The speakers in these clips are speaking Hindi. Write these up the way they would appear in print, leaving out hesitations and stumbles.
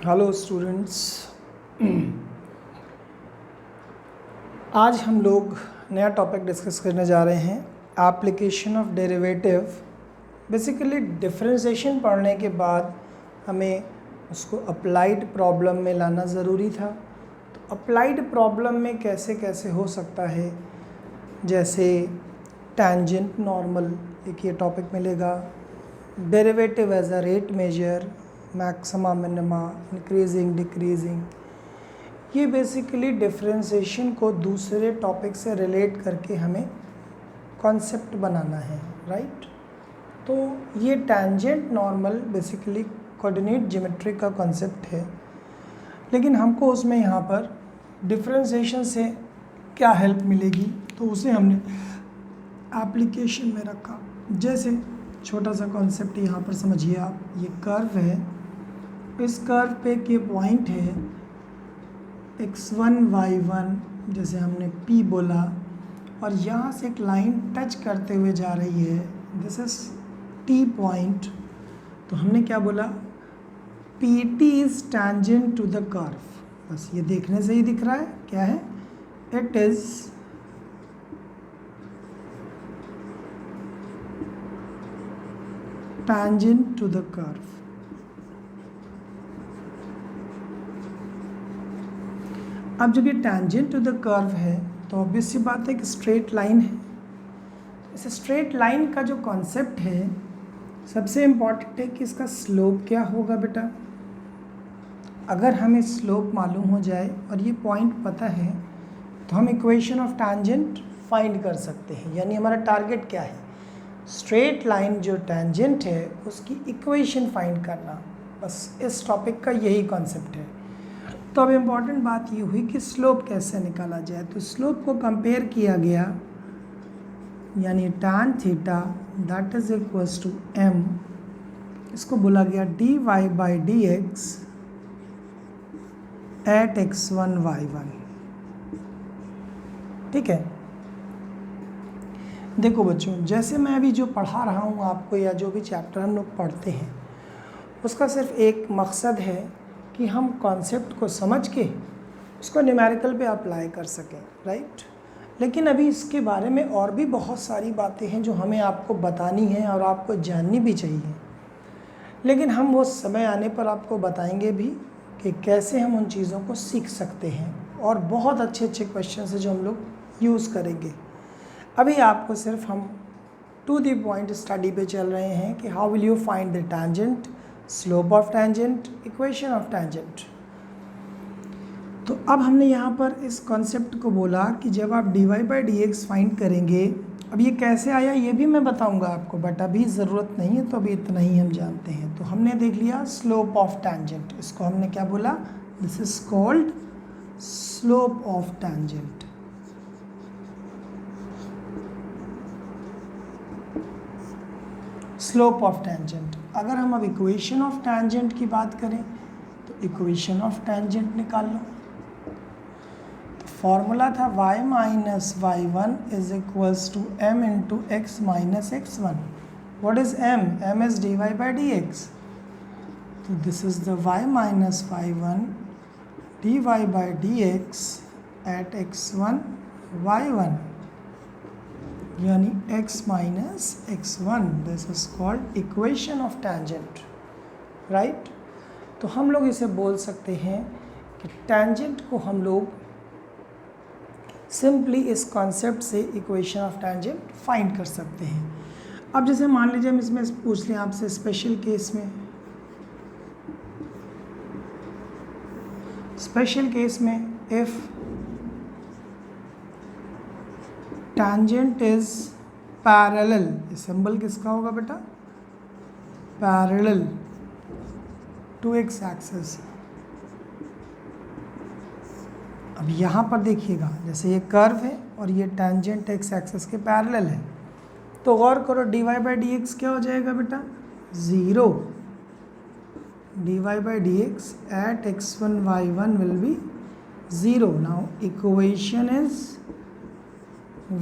Hello students. आज हम लोग नया टॉपिक डिस्कस करने जा रहे हैं, application of derivative. Basically differentiation पढ़ने के बाद हमें उसको अप्लाइड प्रॉब्लम में लाना ज़रूरी था। तो अप्लाइड प्रॉब्लम में कैसे कैसे हो सकता है, जैसे टेंजेंट नॉर्मल, एक ये टॉपिक मिलेगा, derivative as a rate measure, maxima minima, increasing decreasing. ये बेसिकली डिफरेंशिएशन को दूसरे टॉपिक से रिलेट करके हमें कॉन्सेप्ट बनाना है, राइट। तो ये tangent normal basically coordinate geometry का कॉन्सेप्ट है, लेकिन हमको उसमें यहाँ पर डिफरेंशिएशन से क्या हेल्प मिलेगी, तो उसे हमने एप्लीकेशन में रखा। जैसे छोटा सा कॉन्सेप्ट यहाँ पर समझिए आप, ये कर्व है, इस कर्व पे के पॉइंट है x1 y1, जैसे हमने P बोला, और यहाँ से एक लाइन टच करते हुए जा रही है, दिस इज T पॉइंट। तो हमने क्या बोला, PT is tangent to the curve. बस ये देखने से ही दिख रहा है क्या है, it is tangent to the curve. अब जब ये टेंजेंट टू द कर्व है तो ऑब्वियस सी बात है कि स्ट्रेट लाइन है। इस स्ट्रेट लाइन का जो कॉन्सेप्ट है, सबसे इम्पॉर्टेंट है कि इसका स्लोप क्या होगा बेटा। अगर हमें स्लोप मालूम हो जाए और ये पॉइंट पता है, तो हम इक्वेशन ऑफ टेंजेंट फाइंड कर सकते हैं। यानी हमारा टारगेट क्या है, स्ट्रेट लाइन जो टेंजेंट है उसकी इक्वेशन फाइंड करना। बस इस टॉपिक का यही कॉन्सेप्ट है। तो अब इम्पॉर्टेंट बात ये हुई कि स्लोप कैसे निकाला जाए। तो स्लोप को कंपेयर किया गया, यानी tan theta that is equals to m, इसको बोला गया dy/dx एट x1 y1। ठीक है। देखो बच्चों, जैसे मैं अभी जो पढ़ा रहा हूँ आपको, या जो भी चैप्टर हम लोग पढ़ते हैं, उसका सिर्फ एक मकसद है कि हम कॉन्सेप्ट को समझ के उसको न्यूमेरिकल पे अप्लाई कर सकें, राइट। लेकिन अभी इसके बारे में और भी बहुत सारी बातें हैं जो हमें आपको बतानी हैं और आपको जाननी भी चाहिए। लेकिन हम वो समय आने पर आपको बताएंगे भी कि कैसे हम उन चीज़ों को सीख सकते हैं, और बहुत अच्छे अच्छे क्वेश्चन है जो हम लोग यूज़ करेंगे। अभी आपको सिर्फ हम टू द पॉइंट स्टडी पे चल रहे हैं कि how will you find the tangent, slope of tangent, equation of tangent. तो अब हमने यहाँ पर इस कॉन्सेप्ट को बोला कि जब आप dy/dx फाइंड करेंगे, अब ये कैसे आया ये भी मैं बताऊंगा आपको, बट अभी ज़रूरत नहीं है, तो अभी इतना ही हम जानते हैं। तो हमने देख लिया स्लोप ऑफ टेंजेंट, इसको हमने क्या बोला, this is called slope of tangent. Slope of tangent. अगर हम अब इक्वेशन ऑफ टेंजेंट की बात करें, तो इक्वेशन ऑफ टेंजेंट निकाल लो। तो फॉर्मूला था y minus y1 is equals to m into x minus x1। What is m? m is dy/dx। तो this is the y minus y1 dy/dx eight x1 y1, यानी x minus x1। This is called equation of tangent, right. तो हम लोग इसे बोल सकते हैं कि टेंजेंट को हम लोग सिंपली इस कॉन्सेप्ट से इक्वेशन ऑफ टेंजेंट फाइंड कर सकते हैं। अब जैसे मान लीजिए हम इसमें पूछ लें आपसे स्पेशल केस में, if tangent is parallel, symbol किसका होगा बेटा, पैरेलल टू एक्स एक्सिस। अब यहाँ पर देखिएगा, जैसे ये कर्व है और ये टेंजेंट एक्स एक्सिस के पैरेलल है, तो गौर करो dy/dx क्या हो जाएगा बेटा, 0। dy/dx eight x1 y1 will be 0। Now equation is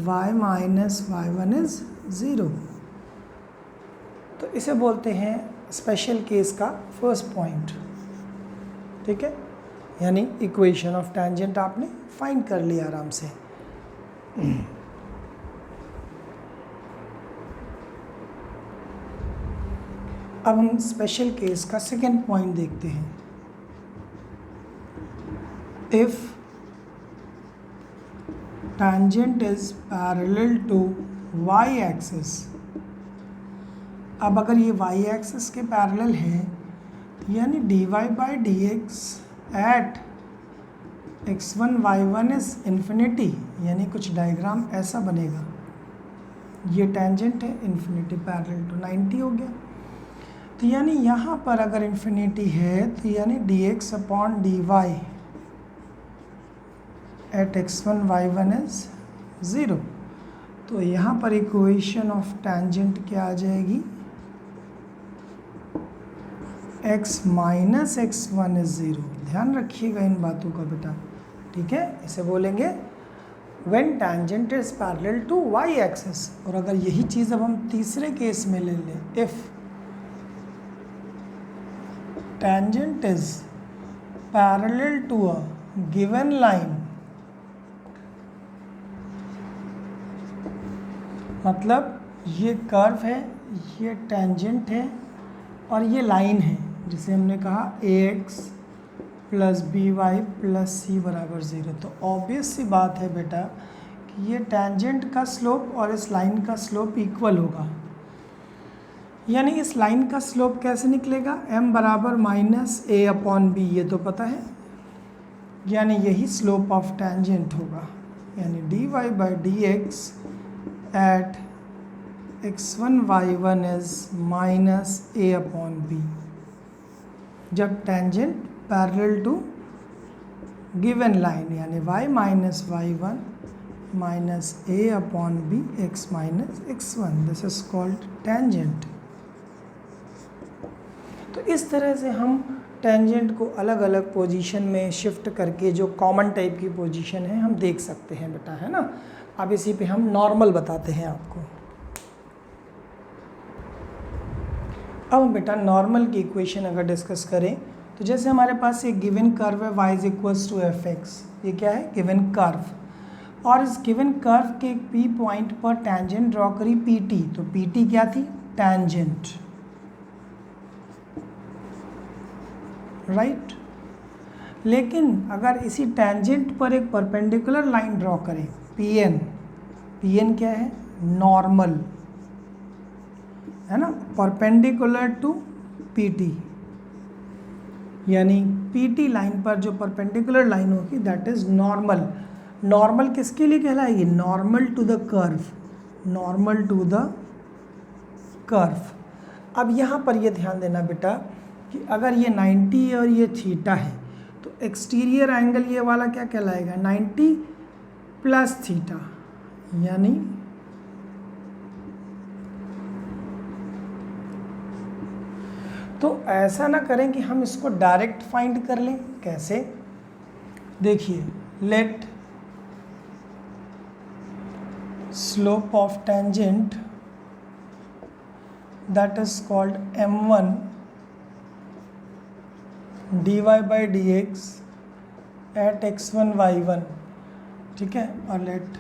y minus y1 is 0। तो इसे बोलते हैं स्पेशल केस का फर्स्ट पॉइंट। ठीक है, यानी इक्वेशन ऑफ टेंजेंट आपने फाइंड कर लिया आराम से। अब हम स्पेशल केस का सेकेंड पॉइंट देखते हैं। If tangent is parallel to y axis, अब अगर ये y axis के पैरेलल है यानी dy by D x at x1 y1 is infinity, यानी कुछ डायग्राम ऐसा बनेगा। ये टेंजेंट है, इन्फिनिटी पैरेलल टू 90 हो गया। तो यानी यहाँ पर अगर इन्फिनिटी है तो यानी dx upon dy at x1 y1 is 0। तो यहाँ पर इक्वेशन ऑफ टेंजेंट क्या आ जाएगी, x माइनस x1 इज 0। ध्यान रखिएगा इन बातों का बेटा, ठीक है। इसे बोलेंगे when tangent is parallel to y axis. और अगर यही चीज़ अब हम तीसरे केस में ले लें, if tangent is parallel to a given line, मतलब ये कर्व है, ये टेंजेंट है और ये लाइन है जिसे हमने कहा ax plus B Y plus C बराबर 0। तो ऑब्वियस सी बात है बेटा कि ये टेंजेंट का स्लोप और इस लाइन का स्लोप इक्वल होगा। यानी इस लाइन का स्लोप कैसे निकलेगा, m बराबर माइनस ए अपॉन बी, ये तो पता है, यानी यही स्लोप ऑफ टेंजेंट होगा। यानी dy by D x at x1 y1 is minus A upon B, जब tangent parallel to given line, यानी y minus y1 minus A upon B x minus x1, this is called tangent. तो इस तरह से हम टेंजेंट को अलग अलग पोजीशन में शिफ्ट करके जो कॉमन टाइप की पोजीशन है हम देख सकते हैं बेटा, है ना। अब इसी पे हम नॉर्मल बताते हैं आपको। अब बेटा नॉर्मल की इक्वेशन अगर डिस्कस करें तो जैसे हमारे पास एक गिवन कर्व है y is equals to f x, ये क्या है, गिवन कर्व, और इस गिवन कर्व के पी पॉइंट पर टेंजेंट ड्रॉ करी पी टी। तो पी टी क्या थी, टेंजेंट, राइट। लेकिन अगर इसी टेंजेंट पर एक परपेंडिकुलर लाइन ड्रॉ करें पी एन, पी एन क्या है, नॉर्मल, है ना, परपेंडिकुलर टू पी टी, यानी पी टी लाइन पर जो परपेंडिकुलर लाइन होगी दैट इज नॉर्मल। नॉर्मल किसके लिए कहलाएगी, normal to the curve, normal to the curve. अब यहाँ पर ये ध्यान देना बेटा कि अगर ये 90 और ये थीटा है तो एक्सटीरियर एंगल ये वाला क्या कहलाएगा, 90 प्लस थीटा, यानी तो ऐसा ना करें कि हम इसको डायरेक्ट फाइंड कर लें। कैसे, देखिए, let slope of tangent that is called m1 dy by D x at x1 y1, ठीक है, और let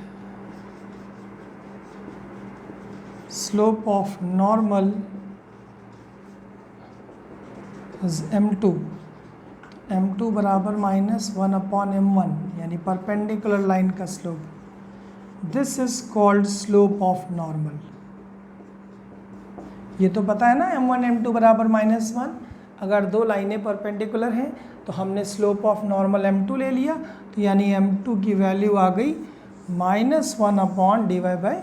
slope of normal is m2, m2 बराबर माइनस 1 अपॉन m1, यानी परपेंडिकुलर लाइन का slope. This is called slope of normal. ये तो पता है ना, m1 m2 बराबर माइनस 1, अगर दो लाइनें परपेंडिकुलर हैं तो हमने स्लोप ऑफ नॉर्मल m2 ले लिया, तो यानी m2 की वैल्यू आ गई minus 1 upon d y by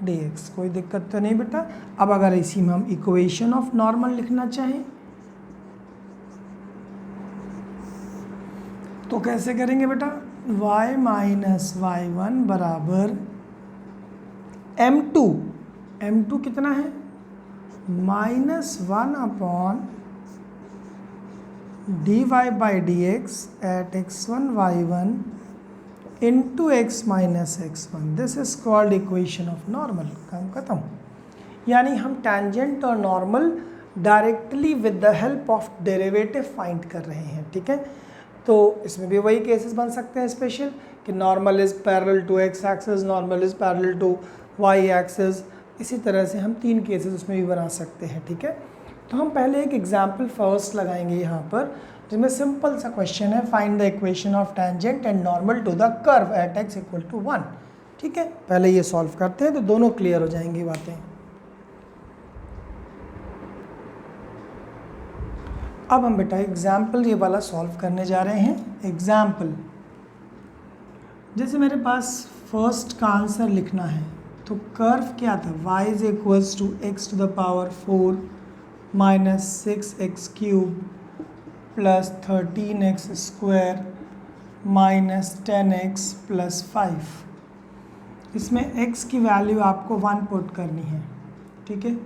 D x. कोई दिक्कत तो नहीं बेटा। अब अगर इसी में हम इक्वेशन ऑफ नॉर्मल लिखना चाहें तो कैसे करेंगे बेटा, y माइनस y1 बराबर m2, m2 कितना है, minus 1 upon d y by D x at x1 y1 into x minus x1, this is called equation of normal. काम खत्म। यानी हम टेंजेंट और normal directly with the help of derivative find कर रहे हैं, ठीक है। तो इसमें भी वही केसेस बन सकते हैं स्पेशल, कि normal is parallel to x axis, normal is parallel to y axis. इसी तरह से हम 3 केसेस उसमें भी बना सकते हैं, ठीक है। तो हम पहले एक एग्जाम्पल फर्स्ट लगाएंगे यहाँ पर, जिसमें सिंपल सा क्वेश्चन है, find the equation of tangent and normal to the curve at x equal to 1। ठीक है, पहले ये सॉल्व करते हैं तो दोनों क्लियर हो जाएंगी बातें। अब हम बेटा एग्जाम्पल ये वाला सॉल्व करने जा रहे हैं। एग्जाम्पल, जैसे मेरे पास फर्स्ट का आंसर लिखना है, तो कर्व क्या था, y is equals to x to the power 4 minus 6x cube plus 13x square minus 10x plus 5। इसमें x की वैल्यू आपको 1 पुट करनी है, ठीक है।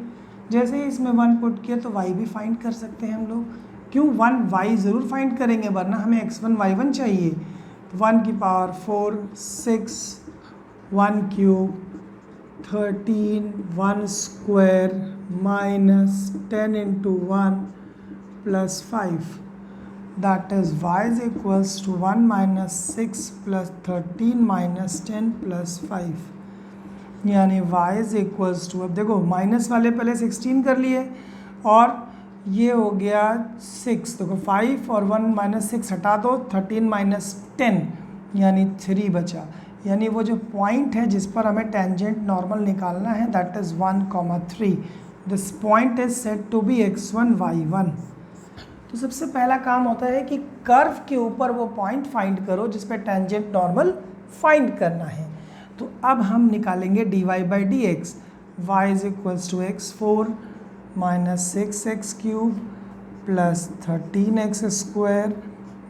जैसे ही इसमें 1 पुट किया तो y भी फाइंड कर सकते हैं हम लोग। क्यों 1 y ज़रूर फाइंड करेंगे, वरना हमें x1 y1 चाहिए। 1 की power 4, 6, 1 cube, 13, 1 square minus 10 into 1 plus 5, that is y is equals to 1 minus 6 plus 13 minus 10 plus 5, यानी y इज इक्वल्स टू, अब देखो माइनस वाले पहले 16 कर लिए और ये हो गया 6, देखो 5 और 1 माइनस 6 हटा दो, 13 माइनस 10 यानी 3 बचा। यानी वो जो पॉइंट है जिस पर हमें टेंजेंट नॉर्मल निकालना है, that is 1,3। This point is set to be x1 y1। तो सबसे पहला काम होता है कि कर्व के ऊपर वो पॉइंट फाइंड करो जिस पर टेंजेंट नॉर्मल फाइंड करना है। तो अब हम निकालेंगे dy by D x. y is equals to x4 minus 6x cube plus 13x square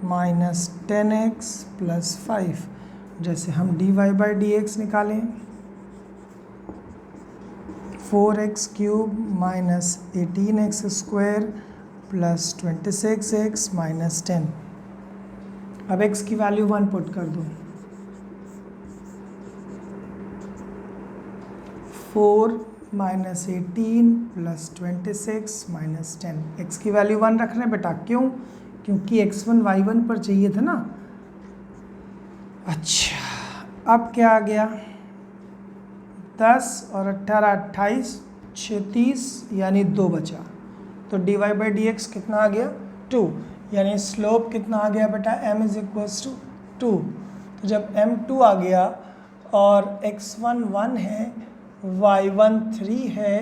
minus 10x plus 5। जैसे हम dy बाई डी एक्स निकालें, 4x cube minus 18x square plus 26x minus 10। अब x की वैल्यू 1 पुट कर दो, 4 माइनस 18 प्लस 26 माइनस 10। x की वैल्यू 1 रख रहे हैं बेटा, क्यों? क्योंकि x1 y1 पर चाहिए था ना। अच्छा, अब क्या आ गया, 10 और 18 28, 36 यानी 2 बचा। तो dy बाई डी एक्स कितना आ गया, 2। यानी स्लोप कितना आ गया बेटा, m इज इक्वल्स टू 2। तो जब m 2 आ गया और x1 1 है, y1 3 है,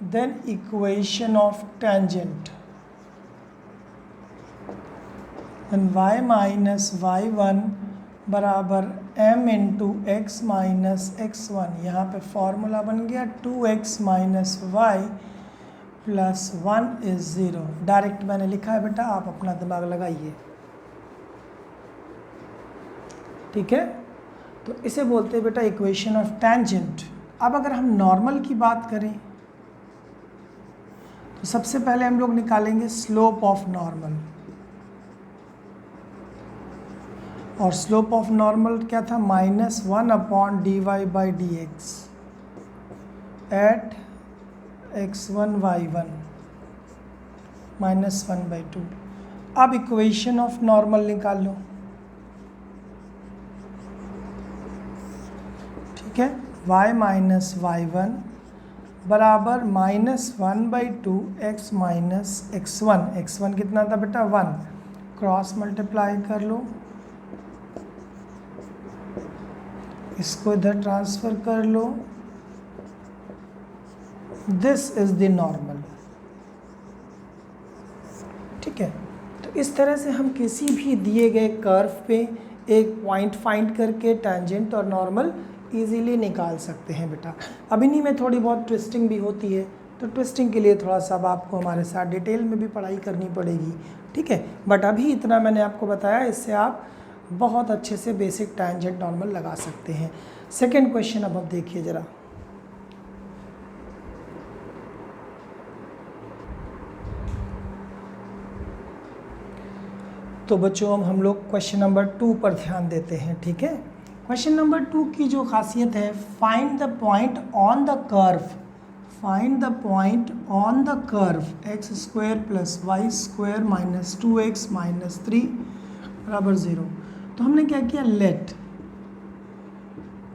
then equation of tangent and y minus y1 बराबर m into x minus x1। यहाँ पे फॉर्मूला बन गया 2x minus y plus 1 is 0। Direct मैंने लिखा है बेटा, आप अपना दिमाग लगाइए, ठीक है। तो इसे बोलते हैं बेटा इक्वेशन ऑफ टेंजेंट। अब अगर हम नॉर्मल की बात करें तो सबसे पहले हम लोग निकालेंगे स्लोप ऑफ नॉर्मल। और स्लोप ऑफ नॉर्मल क्या था, -1 upon dy by D x at x1 y1 -1/2। अब इक्वेशन ऑफ नॉर्मल निकाल लो, ठीक है। y माइनस y1 बराबर -1/2 x माइनस x1। x1 कितना था बेटा, 1। क्रॉस मल्टीप्लाई कर लो, इसको इधर ट्रांसफ़र कर लो, दिस इज द नॉर्मल, ठीक है। तो इस तरह से हम किसी भी दिए गए कर्व पे एक पॉइंट फाइंड करके टेंजेंट और नॉर्मल इजीली निकाल सकते हैं बेटा। अब इन्हीं में थोड़ी बहुत ट्विस्टिंग भी होती है, तो ट्विस्टिंग के लिए थोड़ा सा अब आपको हमारे साथ डिटेल में भी पढ़ाई करनी पड़ेगी, ठीक है। बट अभी इतना मैंने आपको बताया, इससे आप बहुत अच्छे से बेसिक टेंजेंट नॉर्मल लगा सकते हैं। सेकेंड क्वेश्चन अब आप देखिए ज़रा। तो बच्चों अब हम लोग क्वेश्चन नंबर 2 पर ध्यान देते हैं, ठीक है। क्वेश्चन नंबर 2 की जो खासियत है, find the point on the curve, find the point on the curve x² plus y² minus 2x minus 3 बराबर 0। तो हमने क्या किया, late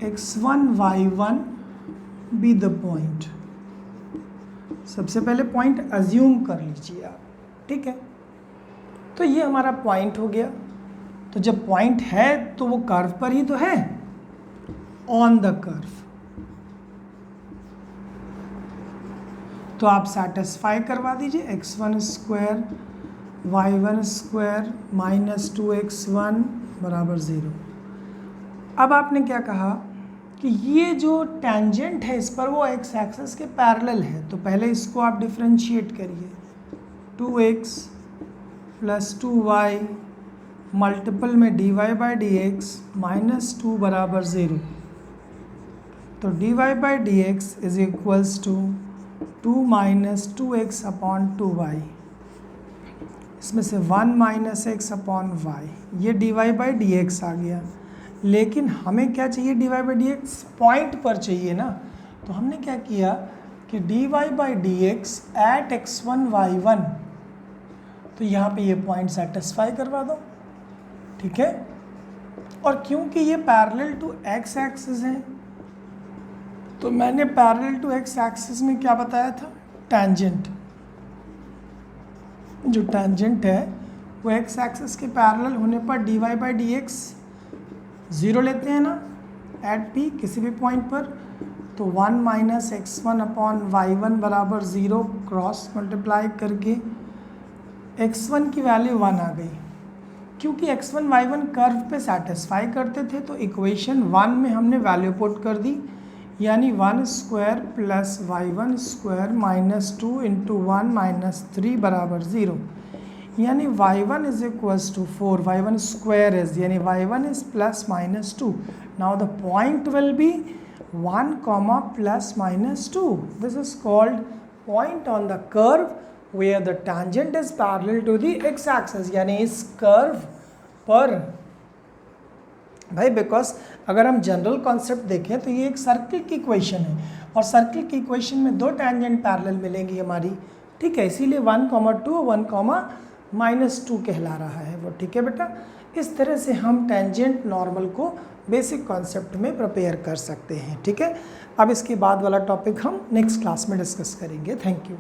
x1 y1 be the point. सबसे पहले पॉइंट अज्यूम कर लीजिए आप, ठीक है। तो ये हमारा पॉइंट हो गया। तो जब पॉइंट है तो वो कर्व पर ही तो है, ऑन द कर्व। तो आप सेटिस्फाई करवा दीजिए, x1 square y1 square minus 2x1 बराबर 0। अब आपने क्या कहा कि ये जो टेंजेंट है इस पर वो x एक्सिस के पैरेलल है, तो पहले इसको आप डिफरेंशिएट करिए। 2x प्लस 2y मल्टीपल में dy by D x minus 2 बराबर 0। तो dy by D x is equals to 2 minus 2x upon 2y, इसमें से 1 माइनस एक्स अपॉन वाई, ये dy बाई डी एक्स आ गया। लेकिन हमें क्या चाहिए, dy by D x point पर चाहिए ना। तो हमने क्या किया कि dy by D x at x1 y1, तो यहाँ पे ये पॉइंट सेटिस्फाई करवा दो, ठीक है। और क्योंकि ये पैरेलल टू x एक्सिस है, तो मैंने पैरेलल टू x एक्सिस में क्या बताया था, टेंजेंट। जो टेंजेंट है वो x एक्सिस के पैरेलल होने पर dy बाई डी एक्स 0 लेते हैं ना, एट p किसी भी पॉइंट पर। तो 1 माइनस x1 अपॉन y1 बराबर 0 क्रॉस मल्टीप्लाई करके x1 की वैल्यू 1 आ गई। क्योंकि x1 y1 कर्व पे सेटिस्फाई करते थे तो इक्वेशन 1 में हमने वैल्यू पुट कर दी, यानी 1 square plus y1 square minus 2 into 1 minus 3 बराबर 0, यानी y1 is equals to 4, y1 square is, यानी y1 is plus minus 2। Now the point will be 1 comma plus minus 2। This is called point on the curve where the tangent is parallel to the x axis, यानी इस कर्व पर भाई, बिकॉज अगर हम जनरल कॉन्सेप्ट देखें तो ये एक सर्किल की इक्वेशन है, और सर्किल की इक्वेशन में दो टेंजेंट पैरेलल मिलेंगी हमारी, ठीक है। इसीलिए 1, 2 1, -2 कहला रहा है वो, ठीक है बेटा। इस तरह से हम टेंजेंट नॉर्मल को बेसिक कॉन्सेप्ट में प्रिपेयर कर सकते हैं, ठीक है। अब इसके बाद वाला टॉपिक हम नेक्स्ट क्लास में डिस्कस करेंगे। Thank you.